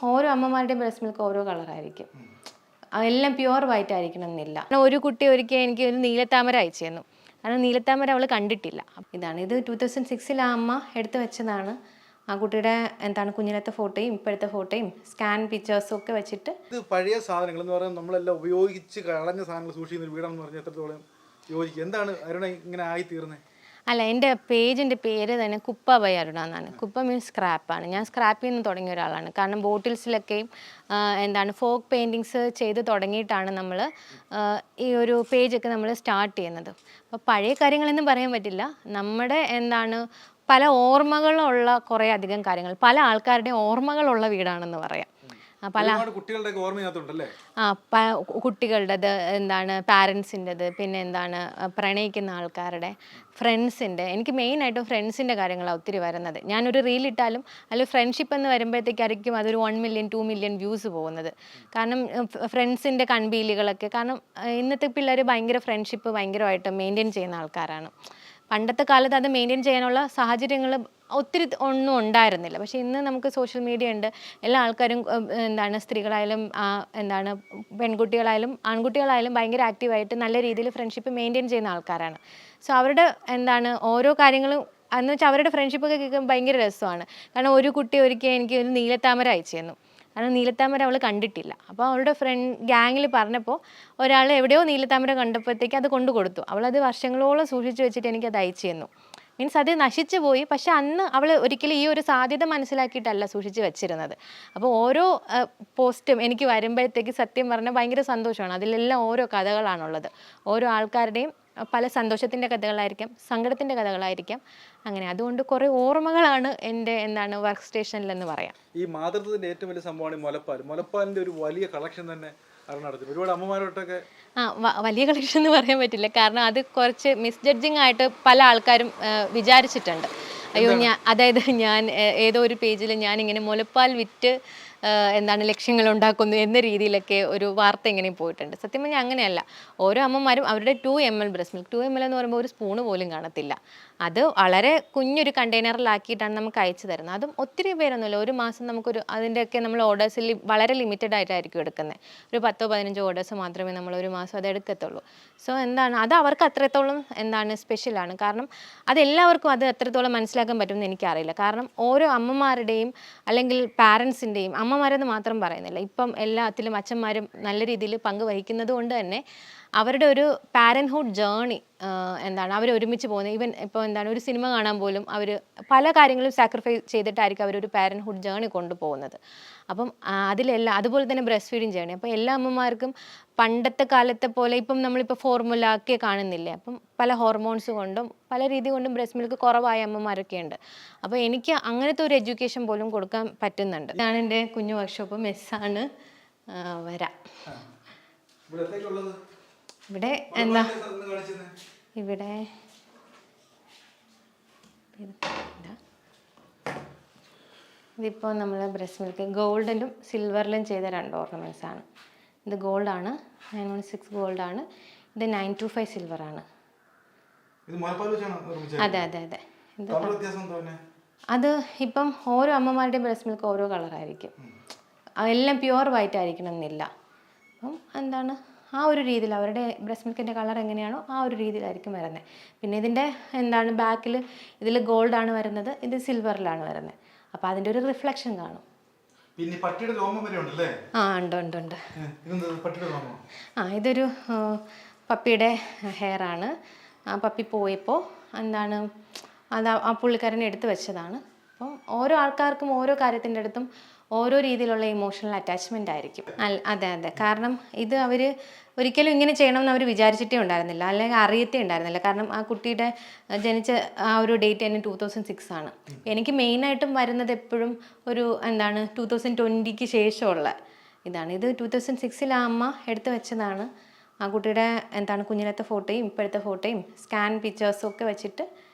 ഓരോ അമ്മമാരുടെയും breast milk ഓരോ കളറായിരിക്കും. എല്ലാം പ്യുവർ വൈറ്റ് ആയിരിക്കണം എന്നില്ല. ഒരു കുട്ടി ഒരിക്കൽ എനിക്ക് ഒരു നീലത്താമര അയച്ചു തന്നു. കാരണം നീലത്താമര അവൾ കണ്ടിട്ടില്ല. ഇത് 2006 ആ അമ്മ എടുത്തു വെച്ചതാണ്. ആ കുട്ടിയുടെ കുഞ്ഞിലത്തെ ഫോട്ടോയും ഇപ്പോഴത്തെ ഫോട്ടോയും സ്കാൻ പിക്ചേഴ്സും ഒക്കെ വെച്ചിട്ട്. ഇത് പഴയ സാധനങ്ങൾ എന്ന് പറയുന്നത് നമ്മളെല്ലാം ഉപയോഗിച്ച് കളഞ്ഞ സാധനങ്ങൾ സൂക്ഷിക്കുന്ന വീടാണെന്ന് പറഞ്ഞാൽ എത്രത്തോളം യോജിക്കും? എന്താണ് അരുണ ഇങ്ങനെ ആയിത്തീർന്നത്? അല്ല, എൻ്റെ പേജിൻ്റെ പേര് തന്നെ കുപ്പ ബൈ അരുണ എന്നാണ്. കുപ്പ മീൻസ് സ്ക്രാപ്പാണ്. ഞാൻ സ്ക്രാപ്പിൽ നിന്ന് തുടങ്ങിയ ഒരാളാണ്. കാരണം ബോട്ടിൽസിലൊക്കെയും ഫോക്ക് പെയിൻറ്റിങ്സ് ചെയ്ത് തുടങ്ങിയിട്ടാണ് നമ്മൾ ഈ ഒരു പേജൊക്കെ നമ്മൾ സ്റ്റാർട്ട് ചെയ്യുന്നത്. അപ്പോൾ പഴയ കാര്യങ്ങളൊന്നും പറയാൻ പറ്റില്ല. നമ്മുടെ പല ഓർമ്മകളുള്ള കുറേ അധികം കാര്യങ്ങൾ, പല ആൾക്കാരുടെയും ഓർമ്മകളുള്ള വീടാണെന്ന് പറയാം. കുട്ടികളുടേത്, പാരൻസിൻ്റെത്, പിന്നെ പ്രണയിക്കുന്ന ആൾക്കാരുടെ, ഫ്രണ്ട്സിൻ്റെ. എനിക്ക് മെയിനായിട്ടും ഫ്രണ്ട്സിൻ്റെ കാര്യങ്ങളാണ് ഒത്തിരി വരുന്നത്. ഞാനൊരു റീലിട്ടാലും അല്ലെങ്കിൽ ഫ്രണ്ട്ഷിപ്പ് എന്ന് വരുമ്പോഴത്തേക്കായിരിക്കും അതൊരു 1 മില്യൺ 2 മില്യൺ വ്യൂസ് പോകുന്നത്. കാരണം ഫ്രണ്ട്സിൻ്റെ കൺപീലികളൊക്കെ, കാരണം ഇന്നത്തെ പിള്ളേർ ഭയങ്കര ഫ്രണ്ട്ഷിപ്പ് ഭയങ്കരമായിട്ട് മെയിൻറ്റെയിൻ ചെയ്യുന്ന ആൾക്കാരാണ്. പണ്ടത്തെ കാലത്ത് അത് മെയിൻറ്റെയിൻ ചെയ്യാനുള്ള സാഹചര്യങ്ങൾ ഒത്തിരി ഒന്നും ഉണ്ടായിരുന്നില്ല. പക്ഷേ ഇന്ന് നമുക്ക് സോഷ്യൽ മീഡിയ ഉണ്ട്. എല്ലാ ആൾക്കാരും സ്ത്രീകളായാലും പെൺകുട്ടികളായാലും ആൺകുട്ടികളായാലും ഭയങ്കര ആക്റ്റീവായിട്ട് നല്ല രീതിയിൽ ഫ്രണ്ട്ഷിപ്പ് മെയിൻറ്റെയിൻ ചെയ്യുന്ന ആൾക്കാരാണ്. സോ അവരുടെ ഓരോ കാര്യങ്ങളും എന്ന് വെച്ചാൽ അവരുടെ ഫ്രണ്ട്ഷിപ്പൊക്കെ കേൾക്കുമ്പോൾ ഭയങ്കര രസമാണ്. കാരണം ഒരു കുട്ടി ഒരിക്കൽ എനിക്ക് ഒരു നീലത്താമര അയച്ചു തന്നു. കാരണം നീലത്താമര അവൾ കണ്ടിട്ടില്ല. അപ്പോൾ അവളുടെ ഗ്യാങ്ങിൽ പറഞ്ഞപ്പോൾ ഒരാൾ എവിടെയോ നീലത്താമര കണ്ടപ്പോഴത്തേക്ക് അത് കൊണ്ടു കൊടുത്തു. അവളത് വർഷങ്ങളോളം സൂക്ഷിച്ച് വെച്ചിട്ട് എനിക്കത് അയച്ചു തന്നു. മീൻസ് അത് നശിച്ചു പോയി. പക്ഷെ അന്ന് അവൾ ഒരിക്കലും ഈ ഒരു സാധ്യത മനസ്സിലാക്കിയിട്ടല്ല സൂക്ഷിച്ച് വെച്ചിരുന്നത്. അപ്പോൾ ഓരോ പോസ്റ്റും എനിക്ക് വരുമ്പോഴത്തേക്ക് സത്യം പറഞ്ഞാൽ ഭയങ്കര സന്തോഷമാണ്. അതിലെല്ലാം ഓരോ കഥകളാണുള്ളത്. ഓരോ ആൾക്കാരുടെയും പല സന്തോഷത്തിൻ്റെ കഥകളായിരിക്കാം, സങ്കടത്തിൻ്റെ കഥകളായിരിക്കാം. അങ്ങനെ അതുകൊണ്ട് കുറേ ഓർമ്മകളാണ് എൻ്റെ വർക്ക് സ്റ്റേഷനിലെന്ന് പറയാം. ഈ മാതൃത്വത്തിൻ്റെ ഏറ്റവും വലിയ സംഭവമാണ് മുലപ്പാലിൻ്റെ ഒരു വലിയ കളക്ഷൻ തന്നെ ഒരുപാട് അമ്മമാരോട്ടൊക്കെ. വലിയ കളക്ഷൻ എന്ന് പറയാൻ പറ്റില്ല. കാരണം അത് കുറച്ച് മിസ്ജഡ്ജിങ് ആയിട്ട് പല ആൾക്കാരും വിചാരിച്ചിട്ടുണ്ട്. അയ്യോ, ഞാൻ ഏതോ ഒരു പേജിൽ ഞാനിങ്ങനെ മുലപ്പാൽ വിറ്റ് ലക്ഷ്യങ്ങൾ ഉണ്ടാക്കുന്നു എന്ന രീതിയിലൊക്കെ ഒരു വാർത്ത ഇങ്ങനെ പോയിട്ടുണ്ട്. സത്യം പറഞ്ഞാൽ അങ്ങനെയല്ല. ഓരോ അമ്മമാരും അവരുടെ 2 ml ബ്രസ്റ്റ് മിൽക്ക്, 2 ml എന്ന് പറയുമ്പോൾ ഒരു സ്പൂണ് പോലും കാണത്തില്ല. അത് വളരെ കുഞ്ഞൊരു കണ്ടെയ്നറിലാക്കിയിട്ടാണ് നമുക്ക് അയച്ചു തരുന്നത്. അതും ഒത്തിരി പേരൊന്നുമില്ല. ഒരു മാസം നമുക്കൊരു അതിൻ്റെയൊക്കെ നമ്മൾ ഓർഡേഴ്സിൽ വളരെ ലിമിറ്റഡ് ആയിട്ടായിരിക്കും എടുക്കുന്നത്. ഒരു 10-15 ഓർഡേഴ്സ് മാത്രമേ നമ്മൾ ഒരു മാസം അത് എടുക്കത്തുള്ളൂ. സോ അത് അവർക്ക് അത്രത്തോളം സ്പെഷ്യലാണ്. കാരണം അതെല്ലാവർക്കും അത് എത്രത്തോളം മനസ്സിലാക്കാൻ പറ്റുമെന്ന് എനിക്കറിയില്ല. കാരണം ഓരോ അമ്മമാരുടെയും അല്ലെങ്കിൽ പാരൻസിൻ്റെയും, അമ്മമാരെന്ന് മാത്രം പറയുന്നില്ല, ഇപ്പം എല്ലാത്തിലും അച്ഛന്മാരും നല്ല രീതിയിൽ പങ്ക് വഹിക്കുന്നത് കൊണ്ട് തന്നെ അവരുടെ ഒരു പാരൻറ്ഹുഡ് ജേർണി അവർ ഒരുമിച്ച് പോകുന്നത്. ഈവൻ ഇപ്പോൾ ഒരു സിനിമ കാണാൻ പോലും അവർ പല കാര്യങ്ങളും സാക്രിഫൈസ് ചെയ്തിട്ടായിരിക്കും അവരൊരു പാരൻറ്ഹുഡ് ജേർണി കൊണ്ടുപോകുന്നത്. അപ്പം അതിലെല്ലാം അതുപോലെ തന്നെ ബ്രസ്റ്റ് ഫീഡിങ് ജേർണി. അപ്പോൾ എല്ലാ അമ്മമാർക്കും പണ്ടത്തെ കാലത്തെ പോലെ ഇപ്പം നമ്മളിപ്പോൾ ഫോർമുല ഒക്കെ കാണുന്നില്ലേ, അപ്പം പല ഹോർമോൺസ് കൊണ്ടും പല രീതി കൊണ്ടും ബ്രസ്റ്റ് മിൽക്ക് കുറവായ അമ്മമാരൊക്കെ ഉണ്ട്. അപ്പോൾ എനിക്ക് അങ്ങനത്തെ ഒരു എഡ്യൂക്കേഷൻ പോലും കൊടുക്കാൻ പറ്റുന്നുണ്ട്. ഇതാണ് എൻ്റെ കുഞ്ഞു വർക്ക്ഷോപ്പ്. മെസ്സാണ്. വരാം. ഇവിടെ ഇവിടെ ഇതിപ്പോൾ നമ്മൾ ബ്രസ്റ്റ് മിൽക്ക് ഗോൾഡിലും സിൽവറിലും ചെയ്ത 2 ഓർണമെൻറ്റ്സ് ആണ്. ഇത് ഗോൾഡാണ്, 916 ഗോൾഡാണ്. ഇത് 925 സിൽവറാണ്. അതെ. അത് ഇപ്പം ഓരോ അമ്മമാരുടെയും ബ്രസ്റ്റ് മിൽക്ക് ഓരോ കളറായിരിക്കും. എല്ലാം പ്യുവർ വൈറ്റ് ആയിരിക്കണം എന്നില്ല. അപ്പം ആ ഒരു രീതിയിൽ അവരുടെ ബ്രസ്റ്റ് മിൽക്കിൻ്റെ കളർ എങ്ങനെയാണോ ആ ഒരു രീതിയിലായിരിക്കും വരുന്നത്. പിന്നെ ഇതിൻ്റെ ബാക്കിൽ ഇതിൽ ഗോൾഡാണ് വരുന്നത്, ഇത് സിൽവറിലാണ് വരുന്നത്. അപ്പോൾ അതിൻ്റെ ഒരു റിഫ്ലക്ഷൻ കാണും. ഉണ്ട്. ഇതൊരു പപ്പിയുടെ ഹെയറാണ്. ആ പപ്പി പോയപ്പോൾ അത് ആ പുള്ളിക്കാരനെ എടുത്ത് വെച്ചതാണ്. അപ്പം ഓരോ ആൾക്കാർക്കും ഓരോ കാര്യത്തിൻ്റെ അടുത്തും ഓരോ രീതിയിലുള്ള ഇമോഷണൽ അറ്റാച്ച്മെൻ്റ് ആയിരിക്കും. അതെ. കാരണം ഇത് അവർ ഒരിക്കലും ഇങ്ങനെ ചെയ്യണമെന്ന് അവർ വിചാരിച്ചിട്ടേ ഉണ്ടായിരുന്നില്ല, അല്ലെങ്കിൽ അറിയത്തേ ഉണ്ടായിരുന്നില്ല. കാരണം ആ കുട്ടിയുടെ ജനിച്ച ആ ഒരു ഡേറ്റ് തന്നെ 2006 ആണ്. എനിക്ക് മെയിനായിട്ടും വരുന്നത് എപ്പോഴും ഒരു 2020 ശേഷമുള്ള ഇതാണ്. ഇത് 2006 ആ അമ്മ എടുത്ത് വെച്ചതാണ്. ആ കുട്ടിയുടെ കുഞ്ഞിലത്തെ ഫോട്ടോയും ഇപ്പോഴത്തെ ഫോട്ടോയും സ്കാൻ പിക്ചേഴ്സും ഒക്കെ വെച്ചിട്ട്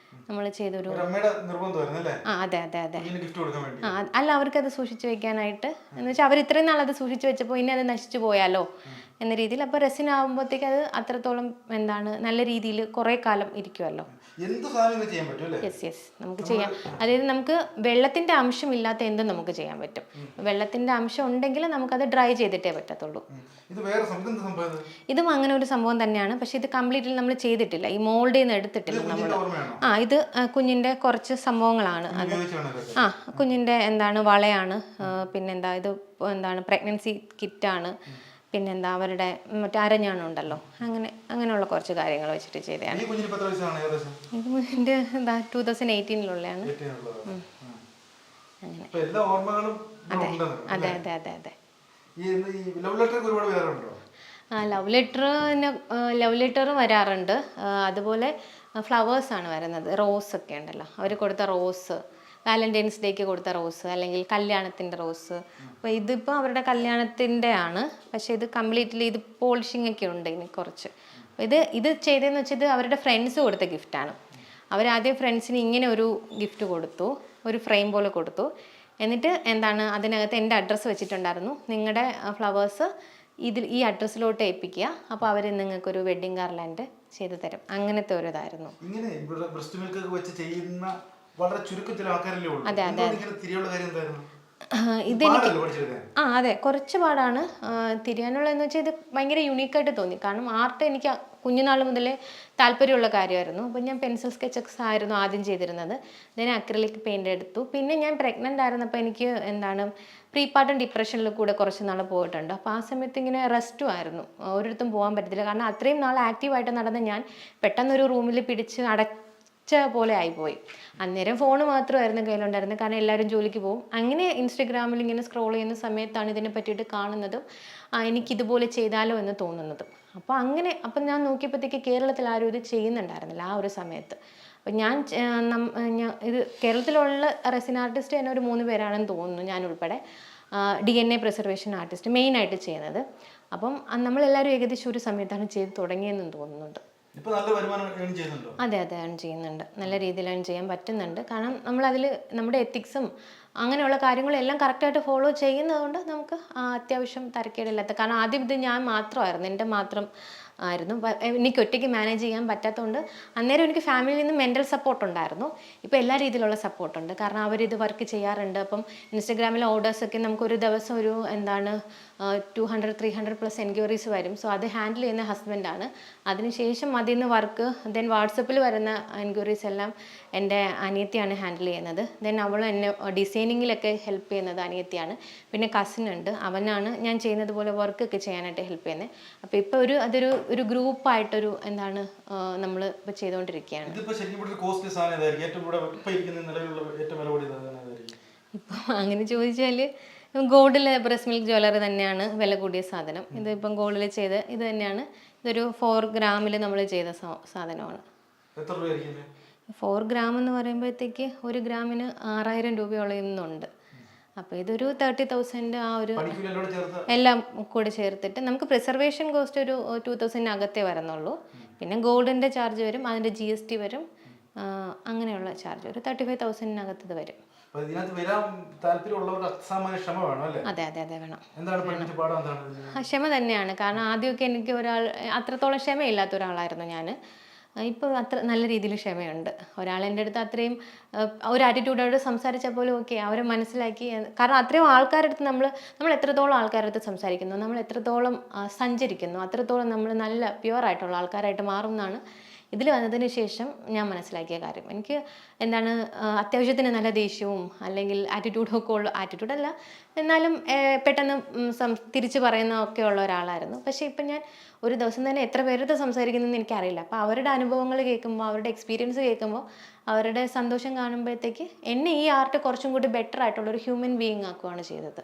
നമ്മൾ ചെയ്തൊരു. അതെ. അല്ല, അവർക്കത് സൂക്ഷിച്ചു വെക്കാനായിട്ട് എന്ന് വെച്ചാൽ അവർ ഇത്രയും നാളത് സൂക്ഷിച്ചു വെച്ചപ്പോൾ ഇനി അത് നശിച്ചു പോയാലോ എന്ന രീതിയിൽ. അപ്പോൾ റെസിൻ ആകുമ്പോഴത്തേക്ക് അത് അത്രത്തോളം നല്ല രീതിയിൽ കുറേ കാലം ഇരിക്കുമല്ലോ. എന്ത് സാധനം ചെയ്യാൻ പറ്റും അല്ലേ? യെസ് നമുക്ക് ചെയ്യാം. അതായത് നമുക്ക് വെള്ളത്തിൻ്റെ അംശമില്ലാത്ത എന്തും നമുക്ക് ചെയ്യാൻ പറ്റും. വെള്ളത്തിൻ്റെ അംശം ഉണ്ടെങ്കിൽ നമുക്കത് ഡ്രൈ ചെയ്തിട്ടേ പറ്റത്തുള്ളൂ. ഇത് വേറെ സംഭവം, ഇതും അങ്ങനെ ഒരു സംഭവം തന്നെയാണ്. പക്ഷെ ഇത് കംപ്ലീറ്റ്ലി നമ്മൾ ചെയ്തിട്ടില്ല, ഈ മോൾഡിൽ നിന്ന് എടുത്തിട്ടില്ല നമ്മൾ. ഇത് കുഞ്ഞിൻ്റെ കുറച്ച് സംഭവങ്ങളാണ് അത്. കുഞ്ഞിൻ്റെ വളയാണ്, പിന്നെന്താ ഇത് പ്രഗ്നൻസി കിറ്റാണ്, പിന്നെന്താ അവരുടെ മറ്റേ അരഞ്ഞാണുണ്ടല്ലോ, അങ്ങനെയുള്ള കുറച്ച് കാര്യങ്ങൾ വെച്ചിട്ട് ചെയ്തതാണ്. ഇത് എൻ്റെ 2018-ലുള്ളതാണ്. അങ്ങനെ. അതെ അതെ അതെ അതെ. ലവ് ലെറ്റർ വരാറുണ്ട്. അതുപോലെ ഫ്ലവേഴ്സാണ് വരുന്നത്. റോസ് ഒക്കെ ഉണ്ടല്ലോ, അവർ കൊടുത്ത റോസ്, വാലന്റൈൻസ് ഡേക്ക് കൊടുത്ത റോസ്, അല്ലെങ്കിൽ കല്യാണത്തിൻ്റെ റോസ്. അപ്പോൾ ഇതിപ്പോൾ അവരുടെ കല്യാണത്തിൻ്റെ ആണ്, പക്ഷേ ഇത് കംപ്ലീറ്റ്ലി ഇത് പോളിഷിംഗ് ഒക്കെ ഉണ്ട് ഇനി കുറച്ച്. ഇത് ചെയ്തതെന്ന് വെച്ചാൽ ഇത് അവരുടെ ഫ്രണ്ട്സ് കൊടുത്ത ഗിഫ്റ്റാണ്. അവരാദ്യം ഫ്രണ്ട്സിന് ഇങ്ങനെ ഒരു ഗിഫ്റ്റ് കൊടുത്തു, ഒരു ഫ്രെയിം പോലെ കൊടുത്തു. എന്നിട്ട് അതിനകത്ത് എൻ്റെ അഡ്രസ്സ് വെച്ചിട്ടുണ്ടായിരുന്നു, നിങ്ങളുടെ ഫ്ലവേഴ്സ് ഈ അഡ്രസ്സിലോട്ട് ഏൽപ്പിക്കുക, അപ്പോൾ അവർ നിങ്ങൾക്കൊരു വെഡ്ഡിങ് ഗാർലാൻഡ് ചെയ്തു തരും. അങ്ങനത്തെ ഒരു ഇതായിരുന്നു. വളരെ ചുരുക്കം ചില ആൾക്കാരല്ലേ ഉള്ളൂ. അതെ അതെ. അതെ, കുറച്ച് പാടാണ് തിരിയാനുള്ളതെന്ന് വെച്ചാൽ ഇത് ഭയങ്കര യുണീക്കായിട്ട് തോന്നി. കാരണം ആർട്ട് എനിക്ക് കുഞ്ഞുനാൾ മുതലേ താല്പര്യമുള്ള കാര്യമായിരുന്നു. അപ്പം ഞാൻ പെൻസിൽ സ്കെച്ചസ് ആയിരുന്നു ആദ്യം ചെയ്തിരുന്നത്. ഞാൻ അക്രിലിക് പെയിൻ്റ് എടുത്തു. പിന്നെ ഞാൻ പ്രഗ്നൻ്റ് ആയിരുന്നപ്പോൾ എനിക്ക് പ്രീപാർട്ടം ഡിപ്രഷനിൽ കൂടെ കുറച്ച് നാൾ പോയിട്ടുണ്ട്. അപ്പോൾ ആ സമയത്ത് ഇങ്ങനെ റെസ്റ്റും ആയിരുന്നു, ഒരിടത്തും പോകാൻ പറ്റത്തില്ല. കാരണം അത്രയും നാൾ ആക്റ്റീവായിട്ട് നടന്ന ഞാൻ പെട്ടെന്നൊരു റൂമിൽ പിടിച്ച് പോലെ ആയിപ്പോയി. അന്നേരം ഫോൺ മാത്രമായിരുന്നു കയ്യിലുണ്ടായിരുന്നത്, കാരണം എല്ലാവരും ജോലിക്ക് പോകും. അങ്ങനെ ഇൻസ്റ്റഗ്രാമിൽ ഇങ്ങനെ സ്ക്രോൾ ചെയ്യുന്ന സമയത്താണ് ഇതിനെ പറ്റിയിട്ട് കാണുന്നതും എനിക്കിതുപോലെ ചെയ്താലോ എന്ന് തോന്നുന്നതും. അപ്പം ഞാൻ നോക്കിയപ്പോഴത്തേക്ക് കേരളത്തിൽ ആരും ഇത് ചെയ്യുന്നുണ്ടായിരുന്നില്ല ആ ഒരു സമയത്ത്. അപ്പം ഞാൻ ഇത് കേരളത്തിലുള്ള റെസിൻ ആർട്ടിസ്റ്റ് തന്നെ ഒരു 3 പേരാണെന്ന് തോന്നുന്നു, ഞാൻ ഉൾപ്പെടെ. DNA പ്രിസർവേഷൻ ആർട്ടിസ്റ്റ് മെയിനായിട്ട് ചെയ്യുന്നത്. അപ്പം നമ്മളെല്ലാവരും ഏകദേശം ഒരു സമയത്താണ് ചെയ്ത് തുടങ്ങിയതെന്ന് തോന്നുന്നുണ്ട്. അതെ അതെ, ഏൺ ചെയ്യുന്നുണ്ട്. നല്ല രീതിയിൽ ഏൺ ചെയ്യാൻ പറ്റുന്നുണ്ട്. കാരണം നമ്മളതിൽ നമ്മുടെ എത്തിക്സും അങ്ങനെയുള്ള കാര്യങ്ങളെല്ലാം കറക്റ്റായിട്ട് ഫോളോ ചെയ്യുന്നതുകൊണ്ട് നമുക്ക് അത്യാവശ്യം തരക്കേടില്ലാത്ത. കാരണം ആദ്യം ഇത് ഞാൻ മാത്രമായിരുന്നു, എൻ്റെ മാത്രം ആയിരുന്നു. എനിക്ക് ഒറ്റയ്ക്ക് മാനേജ് ചെയ്യാൻ പറ്റാത്തതുകൊണ്ട് അന്നേരം എനിക്ക് ഫാമിലിയിൽ നിന്ന് മെൻ്റൽ സപ്പോർട്ട് ഉണ്ടായിരുന്നു. ഇപ്പോൾ എല്ലാ രീതിയിലുള്ള സപ്പോർട്ടുണ്ട്. കാരണം അവരിത് വർക്ക് ചെയ്യാറുണ്ട്. അപ്പം ഇൻസ്റ്റഗ്രാമിലെ ഓർഡേഴ്സൊക്കെ നമുക്കൊരു ദിവസം ഒരു 200-300+ എൻക്വയറീസ് വരും. സോ അത് ഹാൻഡിൽ ചെയ്യുന്ന ഹസ്ബൻഡാണ്. അതിനുശേഷം അതിൽ നിന്ന് വർക്ക് വാട്സപ്പിൽ വരുന്ന എൻക്വയറീസ് എല്ലാം എൻ്റെ അനിയത്തിയാണ് ഹാൻഡിൽ ചെയ്യുന്നത്. അവൾ എന്നെ ഡിസൈനിങ്ങിലൊക്കെ ഹെൽപ്പ് ചെയ്യുന്നത് അനിയത്തിയാണ്. പിന്നെ കസിൻ ഉണ്ട്, അവനാണ് ഞാൻ ചെയ്യുന്നത് പോലെ വർക്കൊക്കെ ചെയ്യാനായിട്ട് ഹെൽപ്പ് ചെയ്യുന്നത്. അപ്പോൾ ഇപ്പോൾ അതൊരു ഗ്രൂപ്പായിട്ടൊരു നമ്മൾ ഇപ്പോൾ ചെയ്തുകൊണ്ടിരിക്കുകയാണ്. ഇപ്പം അങ്ങനെ ചോദിച്ചാൽ ഗോൾഡിലെ ബ്രസ്റ്റ് മിൽക്ക് ജ്വല്ലറി തന്നെയാണ് വില കൂടിയ സാധനം. ഇതിപ്പം ഗോൾഡിൽ ചെയ്ത് ഇത് തന്നെയാണ്. ഇതൊരു 4 ഗ്രാമിൽ നമ്മൾ ചെയ്ത സാധനമാണ്. 4 ഗ്രാം എന്ന് പറയുമ്പോഴത്തേക്ക് 1 ഗ്രാമിന് 6000 രൂപയോളം ഇന്നുണ്ട്. അപ്പോൾ ഇതൊരു 30,000 ആ ഒരു എല്ലാം കൂടെ ചേർത്തിട്ട് നമുക്ക് പ്രിസർവേഷൻ കോസ്റ്റ് ഒരു 2000-അകത്തേ വരുന്നുള്ളൂ. പിന്നെ ഗോൾഡിൻ്റെ ചാർജ് വരും, അതിൻ്റെ GST വരും, അങ്ങനെയുള്ള ചാർജ് ഒരു 35,000-നകത്ത് ഇത് വരും. അതെ അതെ അതെ, വേണം. ക്ഷമ തന്നെയാണ്. കാരണം ആദ്യമൊക്കെ എനിക്ക് അത്രത്തോളം ക്ഷമയില്ലാത്ത ഒരാളായിരുന്നു ഞാൻ. ഇപ്പോൾ അത്ര നല്ല രീതിയിൽ ക്ഷമയുണ്ട്. ഒരാളെൻ്റെ അടുത്ത് അത്രയും ഒരു ആറ്റിറ്റ്യൂഡോട് സംസാരിച്ചാൽ പോലും ഓക്കെ, അവരെ മനസ്സിലാക്കി. കാരണം അത്രയും ആൾക്കാരുടെ അടുത്ത് നമ്മൾ എത്രത്തോളം ആൾക്കാരുടെ അടുത്ത് സംസാരിക്കുന്നു, നമ്മൾ എത്രത്തോളം സഞ്ചരിക്കുന്നു, അത്രത്തോളം നമ്മൾ നല്ല പ്യുവറായിട്ടുള്ള ആൾക്കാരായിട്ട് മാറും എന്നാണ് ഇതിൽ വന്നതിന് ശേഷം ഞാൻ മനസ്സിലാക്കിയ കാര്യം. എനിക്ക് അത്യാവശ്യത്തിന് നല്ല ദേഷ്യവും അല്ലെങ്കിൽ ആറ്റിറ്റ്യൂഡൊക്കെ ആറ്റിറ്റ്യൂഡല്ല, എന്നാലും പെട്ടെന്ന് തിരിച്ച് പറയുന്നതൊക്കെ ഉള്ള ഒരാളായിരുന്നു. പക്ഷേ ഇപ്പം ഞാൻ ഒരു ദിവസം തന്നെ എത്ര പേരടുത്ത് സംസാരിക്കുന്നതെന്ന് എനിക്കറിയില്ല. അപ്പോൾ അവരുടെ അനുഭവങ്ങൾ കേൾക്കുമ്പോൾ, അവരുടെ എക്സ്പീരിയൻസ് കേൾക്കുമ്പോൾ, അവരുടെ സന്തോഷം കാണുമ്പോഴത്തേക്ക് എന്നെ ഈ ആർട്ട് കുറച്ചും കൂടി ബെറ്റർ ആയിട്ടുള്ളൊരു ഹ്യൂമൻ ബീയിങ് ആക്കുകയാണ് ചെയ്തത്.